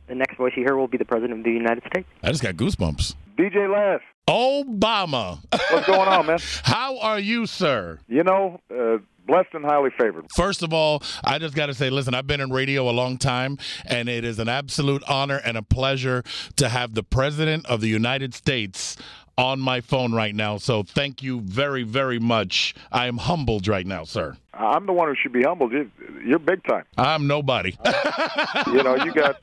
The next voice you hear will be the President of the United States. I just got goosebumps. DJ Laz. Obama. What's going on, man? How are you, sir? You know, blessed and highly favored. First of all, I just got to say, listen, I've been in radio a long time, and it is an absolute honor and a pleasure to have the President of the United States on my phone right now. So thank you very, very much. I am humbled right now, sir. I'm the one who should be humbled. You're big time. I'm nobody. You got,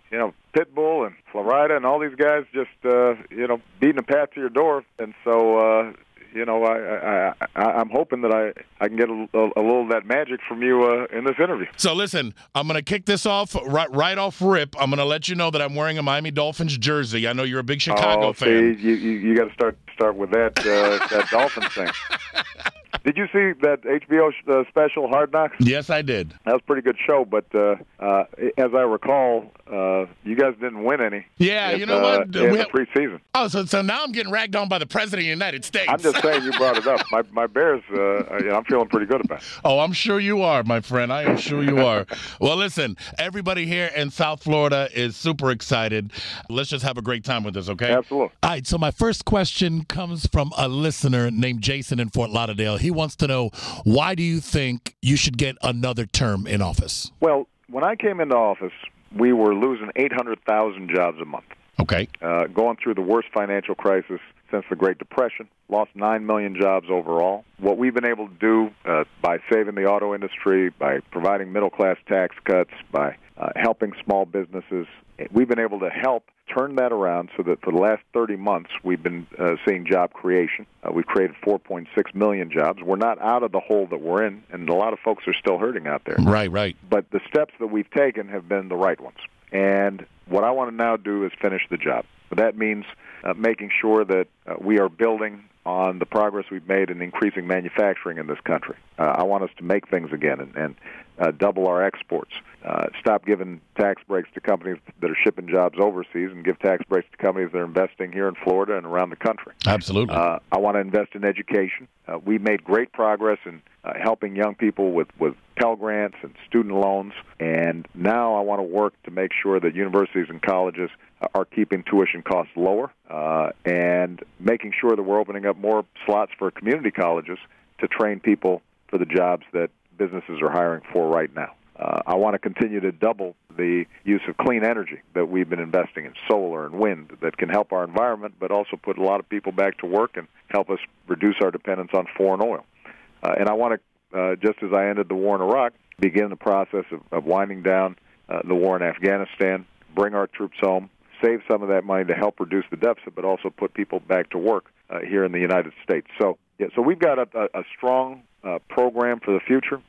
Pitbull and Florida and all these guys just, beating a path to your door. And so, I'm hoping that I can get a little of that magic from you in this interview. So listen, I'm going to kick this off right off rip. I'm going to let you know that I'm wearing a Miami Dolphins jersey. I know you're a big Chicago fan. You got to start with that that Dolphins thing. Did you see that HBO special, Hard Knocks? Yes, I did. That was a pretty good show, but as I recall, you guys didn't win any. Yeah, you know what? In the preseason. Oh, so now I'm getting ragged on by the President of the United States. I'm just saying you brought it up. My Bears, I'm feeling pretty good about it. Oh, I'm sure you are, my friend. I am sure you are. Well, listen, everybody here in South Florida is super excited. Let's just have a great time with this, okay? Absolutely. All right, so my first question comes from a listener named Jason in Fort Lauderdale. He wants to know, why do you think you should get another term in office? Well, when I came into office, we were losing 800,000 jobs a month. Okay. Going through the worst financial crisis since the Great Depression, lost 9 million jobs overall. What we've been able to do by saving the auto industry, by providing middle-class tax cuts, by helping small businesses, we've been able to help turn that around so that for the last 30 months we've been seeing job creation. We've created 4.6 million jobs. We're not out of the hole that we're in, and a lot of folks are still hurting out there. Right. But the steps that we've taken have been the right ones. And what I want to now do is finish the job. That means making sure that we are building on the progress we've made in increasing manufacturing in this country. I want us to make things again and double our exports. Stop giving tax breaks to companies that are shipping jobs overseas and give tax breaks to companies that are investing here in Florida and around the country. Absolutely. I want to invest in education. We made great progress in helping young people with Pell Grants and student loans, and now I want to work to make sure that universities and colleges are keeping tuition costs lower and making sure that we're opening up more slots for community colleges to train people for the jobs that businesses are hiring for right now. I want to continue to double the use of clean energy that we've been investing in, solar and wind, that can help our environment but also put a lot of people back to work and help us reduce our dependence on foreign oil. And I want to, just as I ended the war in Iraq, begin the process of winding down the war in Afghanistan, bring our troops home, save some of that money to help reduce the deficit, but also put people back to work here in the United States. So we've got a strong program for the future.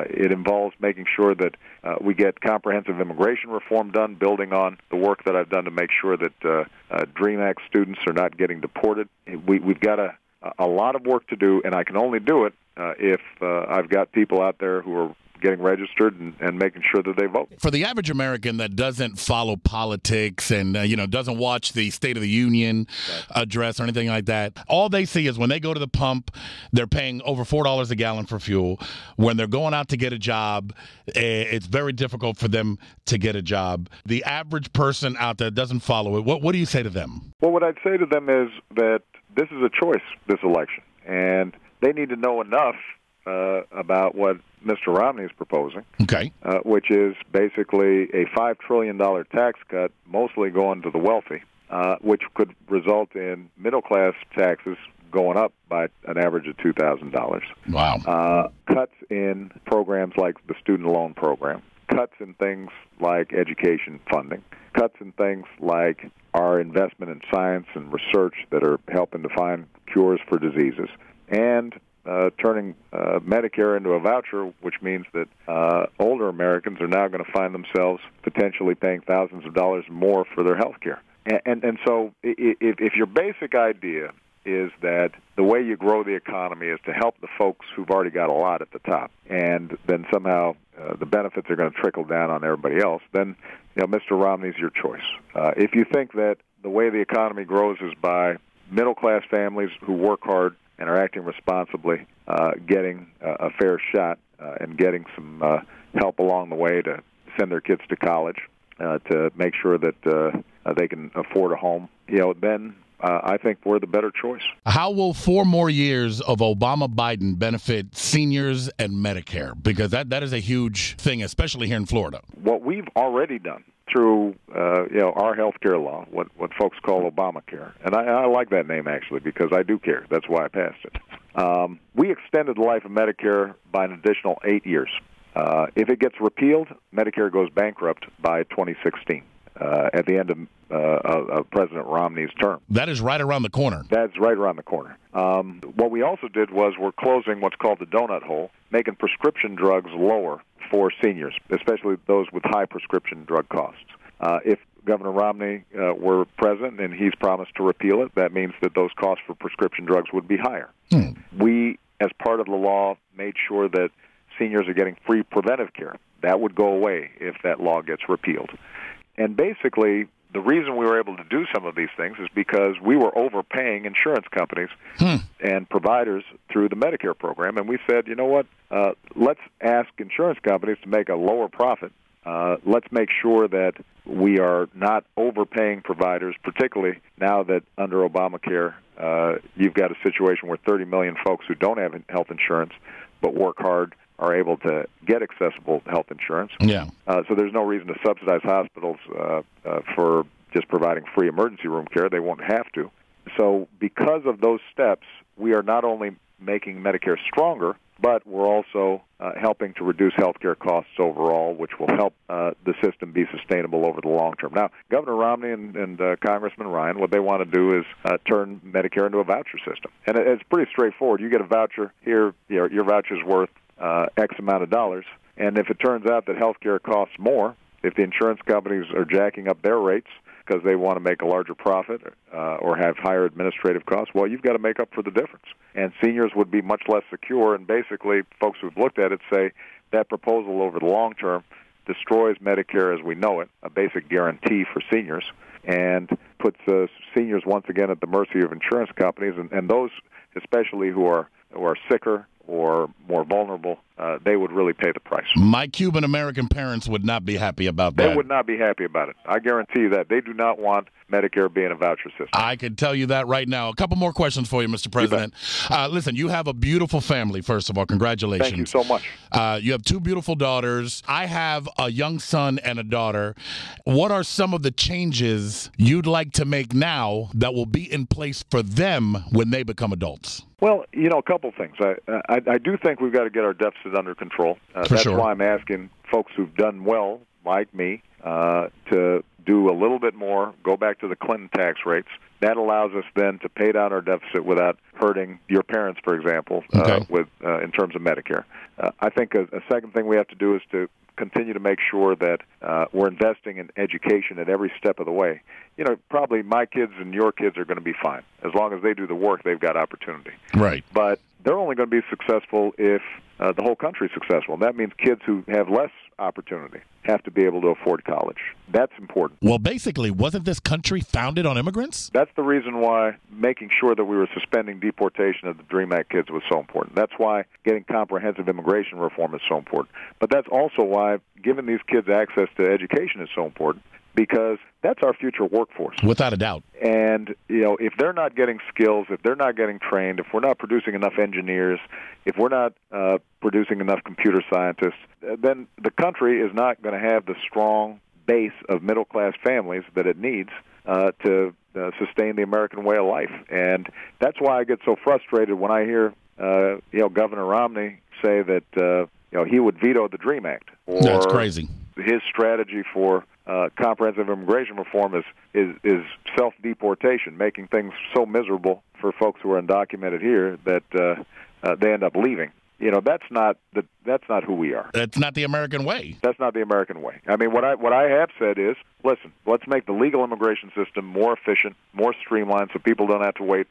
It involves making sure that we get comprehensive immigration reform done, building on the work that I've done to make sure that DREAM Act students are not getting deported. We've got a lot of work to do, and I can only do it if I've got people out there who are getting registered and making sure that they vote. For the average American that doesn't follow politics and doesn't watch the State of the Union address or anything like that, all they see is when they go to the pump, they're paying over $4 a gallon for fuel. When they're going out to get a job, it's very difficult for them to get a job. The average person out there doesn't follow it. What do you say to them? Well, what I'd say to them is that this is a choice, this election, and they need to know enough about what Mr. Romney is proposing, okay, which is basically a $5 trillion tax cut, mostly going to the wealthy, which could result in middle-class taxes going up by an average of $2,000. Wow. Cuts in programs like the student loan program, cuts in things like education funding, cuts in things like our investment in science and research that are helping to find cures for diseases, and turning Medicare into a voucher, which means that older Americans are now going to find themselves potentially paying thousands of dollars more for their health care. And so if your basic idea is that the way you grow the economy is to help the folks who've already got a lot at the top, and then somehow the benefits are going to trickle down on everybody else, then Mr. Romney's your choice. If you think that the way the economy grows is by middle-class families who work hard and are acting responsibly, getting a fair shot and getting some help along the way to send their kids to college, to make sure that they can afford a home, then I think we're the better choice. How will 4 more years of Obama-Biden benefit seniors and Medicare? Because that is a huge thing, especially here in Florida. What we've already done through our health care law, what folks call Obamacare, and I like that name actually because I do care. That's why I passed it. We extended the life of Medicare by an additional 8 years. If it gets repealed, Medicare goes bankrupt by 2016. At the end of President Romney's term. That is right around the corner. That's right around the corner. What we also did was we're closing what's called the donut hole, making prescription drugs lower for seniors, especially those with high prescription drug costs. If Governor Romney were president and he's promised to repeal it, that means that those costs for prescription drugs would be higher. We, as part of the law, made sure that seniors are getting free preventive care. That would go away if that law gets repealed. And basically, the reason we were able to do some of these things is because we were overpaying insurance companies and providers through the Medicare program. And we said, you know what, let's ask insurance companies to make a lower profit. Let's make sure that we are not overpaying providers, particularly now that under Obamacare, you've got a situation where 30 million folks who don't have health insurance but work hard are able to get accessible health insurance. Yeah. So there's no reason to subsidize hospitals for just providing free emergency room care. They won't have to. So because of those steps, we are not only making Medicare stronger, but we're also helping to reduce health care costs overall, which will help the system be sustainable over the long term. Now, Governor Romney and Congressman Ryan, what they want to do is turn Medicare into a voucher system. And it's pretty straightforward. You get a voucher here, your voucher's worth X amount of dollars, and if it turns out that health care costs more, if the insurance companies are jacking up their rates because they want to make a larger profit or have higher administrative costs, well, you've got to make up for the difference. And seniors would be much less secure, and basically folks who've looked at it say that proposal over the long term destroys Medicare as we know it, a basic guarantee for seniors, and puts seniors once again at the mercy of insurance companies, and those especially who are sicker or more vulnerable, they would really pay the price. My Cuban-American parents would not be happy about that. They would not be happy about it. I guarantee you that. They do not want Medicare being a voucher system. I can tell you that right now. A couple more questions for you, Mr. President. Listen, you have a beautiful family, first of all. Congratulations. Thank you so much. You have 2 beautiful daughters. I have a young son and a daughter. What are some of the changes you'd like to make now that will be in place for them when they become adults? Well, a couple things. I do think we've got to get our deficit under control. That's sure. why I'm asking folks who've done well, like me, to do a little bit more, go back to the Clinton tax rates. That allows us then to pay down our deficit without hurting your parents, for example, in terms of Medicare. I think a second thing we have to do is to continue to make sure that we're investing in education at every step of the way. Probably my kids and your kids are going to be fine. As long as they do the work, they've got opportunity. Right. But they're only going to be successful if the whole country's successful. And that means kids who have less opportunity have to be able to afford college. That's important. Well, basically, wasn't this country founded on immigrants? That's the reason why making sure that we were suspending deportation of the DREAM Act kids was so important. That's why getting comprehensive immigration reform is so important. But that's also why giving these kids access to education is so important, because that's our future workforce. Without a doubt. And, if they're not getting skills, if they're not getting trained, if we're not producing enough engineers, if we're not producing enough computer scientists, then the country is not going to have the strong base of middle-class families that it needs to sustain the American way of life. And that's why I get so frustrated when I hear, Governor Romney say that, he would veto the DREAM Act. Or that's crazy. His strategy for comprehensive immigration reform is self-deportation, making things so miserable for folks who are undocumented here that they end up leaving. That's not who we are. That's not the American way. That's not the American way. I mean, what I have said is, listen, let's make the legal immigration system more efficient, more streamlined, so people don't have to wait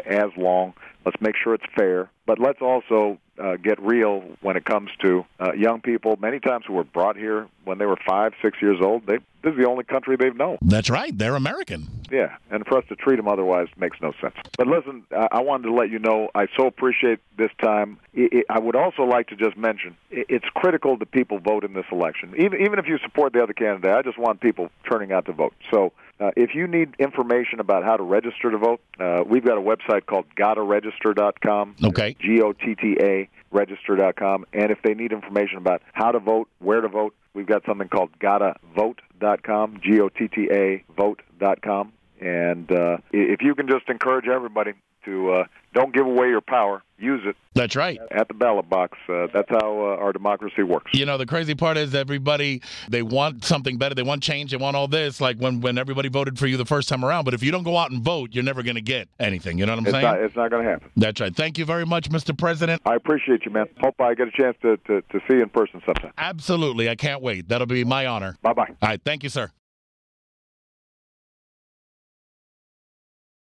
as long. Let's make sure it's fair. But let's also get real when it comes to young people, many times who were brought here when they were 5, 6 years old. This is the only country they've known. That's right. They're American. Yeah, and for us to treat them otherwise makes no sense. But listen, I wanted to let you know I so appreciate this time. I would also like to just mention it's critical that people vote in this election. Even if you support the other candidate, I just want people turning out to vote. So if you need information about how to register to vote, we've got a website called gottaregister.com. Okay. GOTTA register.com. And if they need information about how to vote, where to vote, we've got something called gottavote.com, GOTTA vote.com. And if you can just encourage everybody to don't give away your power, use it. That's right. At the ballot box. That's how our democracy works. You know, the crazy part is everybody, they want something better. They want change. They want all this, like when everybody voted for you the first time around. But if you don't go out and vote, you're never going to get anything. You know what I'm saying? It's not going to happen. That's right. Thank you very much, Mr. President. I appreciate you, man. Hope I get a chance to see you in person sometime. Absolutely. I can't wait. That'll be my honor. Bye-bye. All right. Thank you, sir.